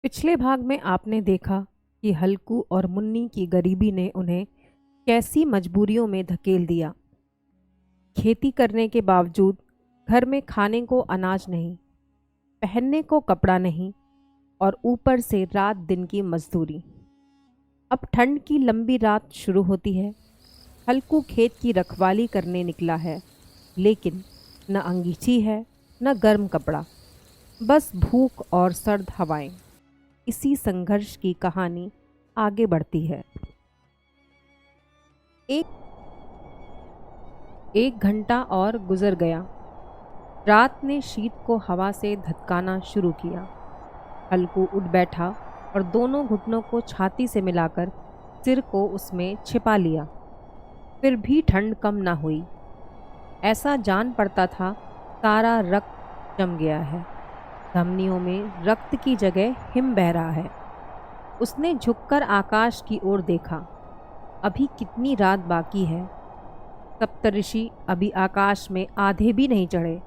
पिछले भाग में आपने देखा कि हल्कू और मुन्नी की गरीबी ने उन्हें कैसी मजबूरियों में धकेल दिया। खेती करने के बावजूद घर में खाने को अनाज नहीं, पहनने को कपड़ा नहीं और ऊपर से रात दिन की मजदूरी। अब ठंड की लंबी रात शुरू होती है। हल्कू खेत की रखवाली करने निकला है, लेकिन न अंगीठी है न गर्म कपड़ा, बस भूख और सर्द हवाएं। इसी संघर्ष की कहानी आगे बढ़ती है। एक एक घंटा और गुजर गया। रात ने शीत को हवा से धतकाना शुरू किया। हल्कू उठ बैठा और दोनों घुटनों को छाती से मिलाकर सिर को उसमें छिपा लिया। फिर भी ठंड कम ना हुई। ऐसा जान पड़ता था सारा रक्त जम गया है, धमनियों में रक्त की जगह हिम बह रहा है। उसने झुककर आकाश की ओर देखा। अभी कितनी रात बाकी है। सप्तऋषि अभी आकाश में आधे भी नहीं चढ़े।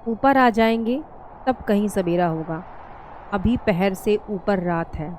ऊपर आ जाएंगे तब कहीं सवेरा होगा। अभी पहर से ऊपर रात है।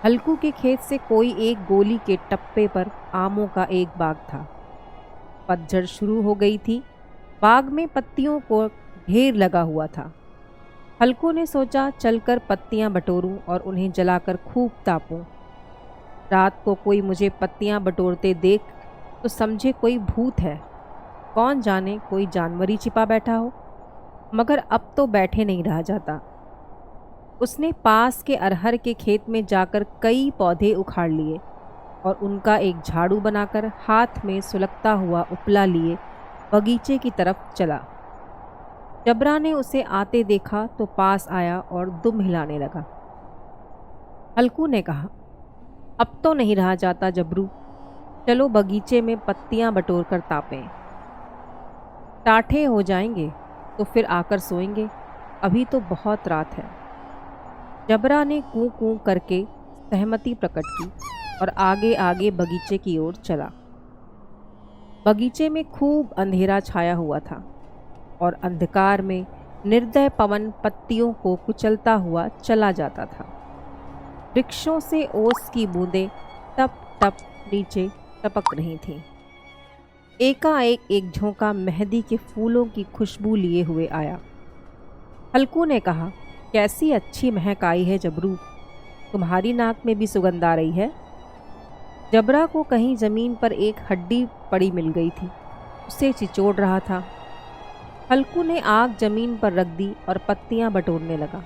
हल्कू के खेत से कोई एक गोली के टप्पे पर आमों का एक बाग था। पतझड़ शुरू हो गई थी। बाग में पत्तियों को ढेर लगा हुआ था। हल्कू ने सोचा चलकर पत्तियां बटोरूं और उन्हें जलाकर खूब तापूं। रात को कोई मुझे पत्तियां बटोरते देख तो समझे कोई भूत है। कौन जाने कोई जानवर ही छिपा बैठा हो। मगर अब तो बैठे नहीं रहा जाता। उसने पास के अरहर के खेत में जाकर कई पौधे उखाड़ लिए और उनका एक झाड़ू बनाकर हाथ में सुलगता हुआ उपला लिए बगीचे की तरफ चला। जबरा ने उसे आते देखा तो पास आया और दुम हिलाने लगा। हल्कू ने कहा, अब तो नहीं रहा जाता जबरू, चलो बगीचे में पत्तियां बटोर कर तापें। टाठे हो जाएंगे तो फिर आकर सोएंगे, अभी तो बहुत रात है। जबरा ने कूं कूं करके सहमति प्रकट की और आगे आगे बगीचे की ओर चला। बगीचे में खूब अंधेरा छाया हुआ था और अंधकार में निर्दय पवन पत्तियों को कुचलता हुआ चला जाता था। वृक्षों से ओस की बूंदें टप टप नीचे टपक रही थीं। एकाएक एक झोंका मेहंदी के फूलों की खुशबू लिए हुए आया। हल्कू ने कहा, कैसी अच्छी महक आई है जबरू, तुम्हारी नाक में भी सुगंध आ रही है। जबरा को कहीं जमीन पर एक हड्डी पड़ी मिल गई थी, उसे चिचोड़ रहा था। हल्कू ने आग जमीन पर रख दी और पत्तियां बटोरने लगा।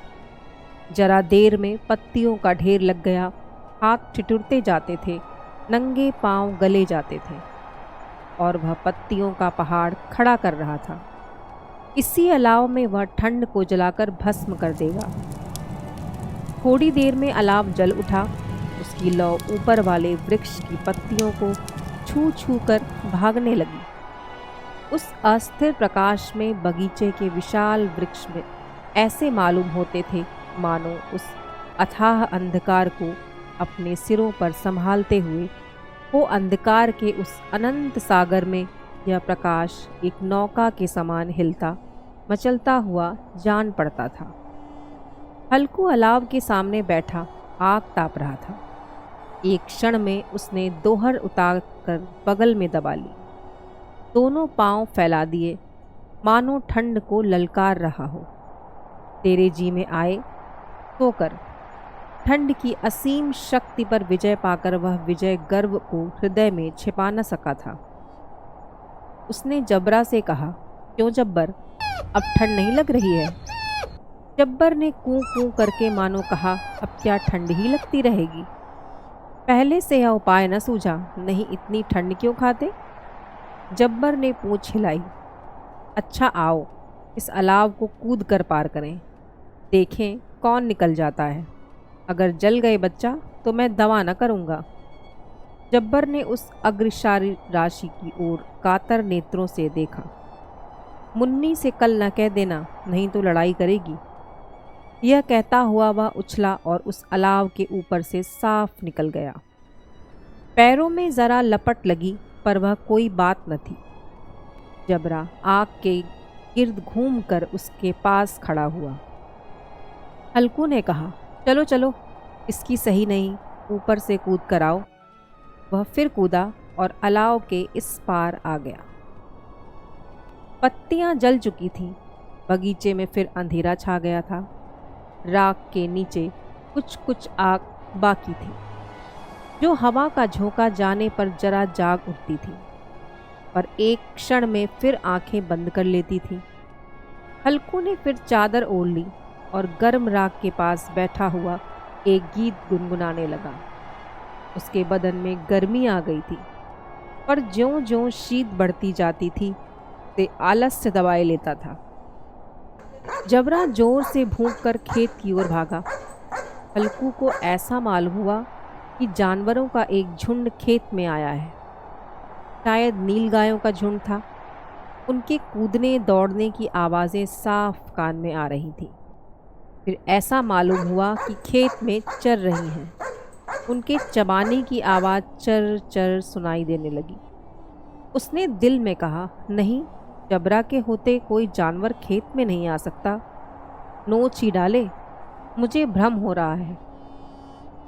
जरा देर में पत्तियों का ढेर लग गया। हाथ ठिठुरते जाते थे, नंगे पांव गले जाते थे और वह पत्तियों का पहाड़ खड़ा कर रहा था। इसी अलाव में वह ठंड को जलाकर भस्म कर देगा। थोड़ी देर में अलाव जल उठा। उसकी लौ ऊपर वाले वृक्ष की पत्तियों को छू छू कर भागने लगी। उस अस्थिर प्रकाश में बगीचे के विशाल वृक्ष में ऐसे मालूम होते थे मानो उस अथाह अंधकार को अपने सिरों पर संभालते हुए वो अंधकार के उस अनंत सागर में यह प्रकाश एक नौका के समान हिलता मचलता हुआ जान पड़ता था। हल्कू अलाव के सामने बैठा आग ताप रहा था। एक क्षण में उसने दोहर उतार कर बगल में दबा ली। दोनों पांव फैला दिए मानो ठंड को ललकार रहा हो। तेरे जी में आए तो कर। ठंड की असीम शक्ति पर विजय पाकर वह विजय गर्व को हृदय में छिपा न सका था। उसने जबरा से कहा, क्यों जब्बर, अब ठंड नहीं लग रही है? जब्बर ने कूं कूं करके मानो कहा, अब क्या ठंड ही लगती रहेगी? पहले से यह उपाय न सूझा, नहीं इतनी ठंड क्यों खाते? जब्बर ने पूंछ हिलाई। अच्छा आओ, इस अलाव को कूद कर पार करें, देखें कौन निकल जाता है। अगर जल गए बच्चा तो मैं दवा न करूँगा। जब्बर ने उस अग्रसारी राशि की ओर कातर नेत्रों से देखा। मुन्नी से कल न कह देना, नहीं तो लड़ाई करेगी। यह कहता हुआ वह उछला और उस अलाव के ऊपर से साफ निकल गया। पैरों में जरा लपट लगी पर वह कोई बात न थी। जबरा आग के गिर्द घूमकर उसके पास खड़ा हुआ। हल्कू ने कहा, चलो चलो, इसकी सही नहीं, ऊपर से कूद कर आओ। वह फिर कूदा और अलाव के इस पार आ गया। पत्तियां जल चुकी थीं। बगीचे में फिर अंधेरा छा गया था। राख के नीचे कुछ कुछ आग बाकी थी, जो हवा का झोंका जाने पर जरा जाग उठती थी, पर एक क्षण में फिर आंखें बंद कर लेती थी। हल्कू ने फिर चादर ओढ़ ली और गर्म राख के पास बैठा हुआ एक गीत गुनगुनाने लगा। उसके बदन में गर्मी आ गई थी, पर ज्यों-ज्यों शीत बढ़ती जाती थी से आलस्य दबाए लेता था। जबरा जोर से भूंक कर खेत की ओर भागा। हल्कू को ऐसा मालूम हुआ कि जानवरों का एक झुंड खेत में आया है। शायद नीलगायों का झुंड था। उनके कूदने दौड़ने की आवाज़ें साफ कान में आ रही थीं। फिर ऐसा मालूम हुआ कि खेत में चर रही हैं। उनके चबाने की आवाज़ चर चर सुनाई देने लगी। उसने दिल में कहा, नहीं, जबरा के होते कोई जानवर खेत में नहीं आ सकता। नोच ही डाले, मुझे भ्रम हो रहा है।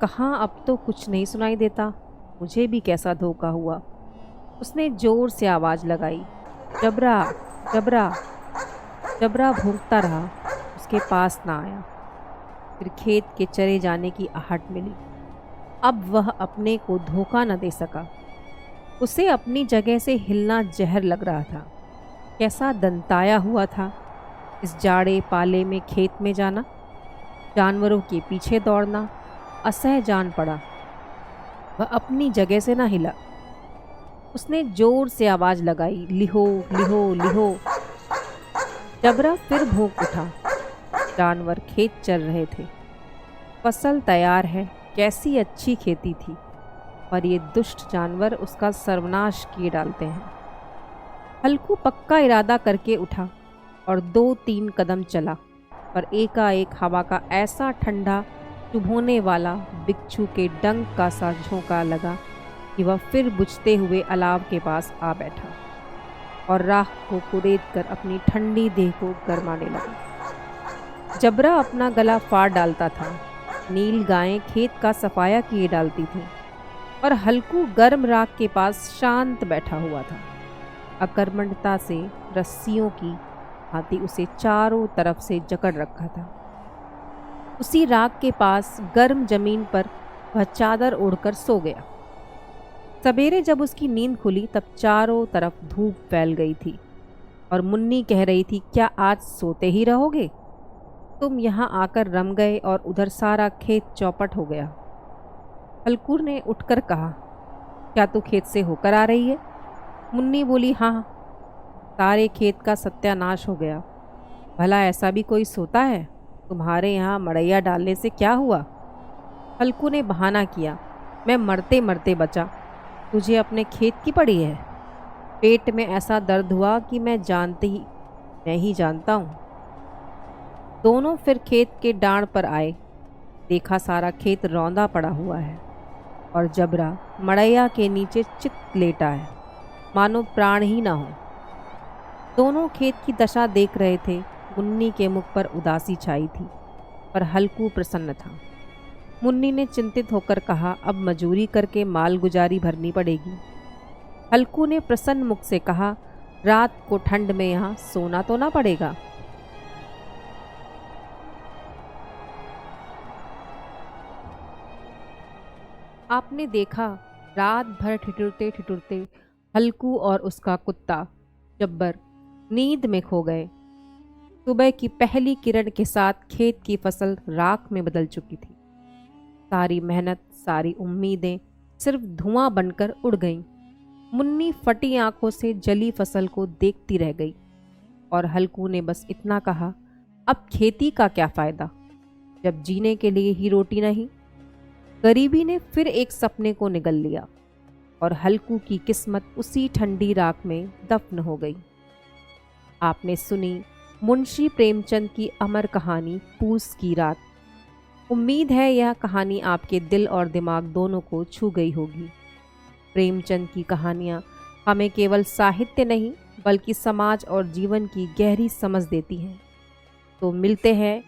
कहाँ, अब तो कुछ नहीं सुनाई देता। मुझे भी कैसा धोखा हुआ। उसने जोर से आवाज़ लगाई, जबरा, जबरा। जबरा भूंकता रहा, उसके पास ना आया। फिर खेत के चरे जाने की आहट मिली। अब वह अपने को धोखा न दे सका। उसे अपनी जगह से हिलना जहर लग रहा था। कैसा दंताया हुआ था इस जाड़े पाले में खेत में जाना, जानवरों के पीछे दौड़ना। असह्य जान पड़ा। वह अपनी जगह से ना हिला। उसने जोर से आवाज़ लगाई, लिहो लिहो लिहो। जबरा फिर भौंक उठा। जानवर खेत चल रहे थे। फसल तैयार है, कैसी अच्छी खेती थी, पर ये दुष्ट जानवर उसका सर्वनाश किए डालते हैं। हल्कू पक्का इरादा करके उठा और 2-3 कदम चला, पर एकाएक हवा का ऐसा ठंडा चुभोने वाला बिच्छू के डंक का सा झोंका लगा कि वह फिर बुझते हुए अलाव के पास आ बैठा और राख को कुरेद कर अपनी ठंडी देह को गरमाने लगा। जबरा अपना गला फाड़ डालता था। नील गायें खेत का सफाया किए डालती थीं और हल्कू गर्म राख के पास शांत बैठा हुआ था। अकर्मण्यता से रस्सियों की भांति उसे चारों तरफ से जकड़ रखा था। उसी राख के पास गर्म जमीन पर वह चादर ओढ़कर सो गया। सवेरे जब उसकी नींद खुली तब चारों तरफ धूप फैल गई थी और मुन्नी कह रही थी, क्या आज सोते ही रहोगे? तुम यहाँ आकर रम गए और उधर सारा खेत चौपट हो गया। हल्कू ने उठकर कहा, क्या तू खेत से होकर आ रही है? मुन्नी बोली, हाँ, सारे खेत का सत्यानाश हो गया। भला ऐसा भी कोई सोता है? तुम्हारे यहाँ मड़ैया डालने से क्या हुआ? हल्कू ने बहाना किया, मैं मरते मरते बचा। तुझे अपने खेत की पड़ी है? पेट में ऐसा दर्द हुआ कि मैं ही जानता हूँ। दोनों फिर खेत के डांड पर आए। देखा सारा खेत रौंदा पड़ा हुआ है और जबरा मड़ैया के नीचे चित लेटा है, मानो प्राण ही ना हो। दोनों खेत की दशा देख रहे थे। मुन्नी के मुख पर उदासी छाई थी, पर हल्कू प्रसन्न था। मुन्नी ने चिंतित होकर कहा, अब मजूरी करके माल गुजारी भरनी पड़ेगी। हल्कू ने प्रसन्न मुख से कहा, रात को ठंड में यहाँ सोना तो ना पड़ेगा। आपने देखा, रात भर ठिठुरते ठिठुरते हल्कू और उसका कुत्ता जब्बर नींद में खो गए। सुबह की पहली किरण के साथ खेत की फसल राख में बदल चुकी थी। सारी मेहनत, सारी उम्मीदें सिर्फ धुआं बनकर उड़ गईं। मुन्नी फटी आंखों से जली फसल को देखती रह गई और हल्कू ने बस इतना कहा, अब खेती का क्या फ़ायदा जब जीने के लिए ही रोटी नहीं। गरीबी ने फिर एक सपने को निगल लिया और हल्कू की किस्मत उसी ठंडी राख में दफन हो गई। आपने सुनी मुंशी प्रेमचंद की अमर कहानी पूस की रात। उम्मीद है यह कहानी आपके दिल और दिमाग दोनों को छू गई होगी। प्रेमचंद की कहानियाँ हमें केवल साहित्य नहीं बल्कि समाज और जीवन की गहरी समझ देती हैं। तो मिलते हैं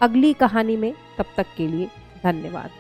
अगली कहानी में। तब तक के लिए धन्यवाद।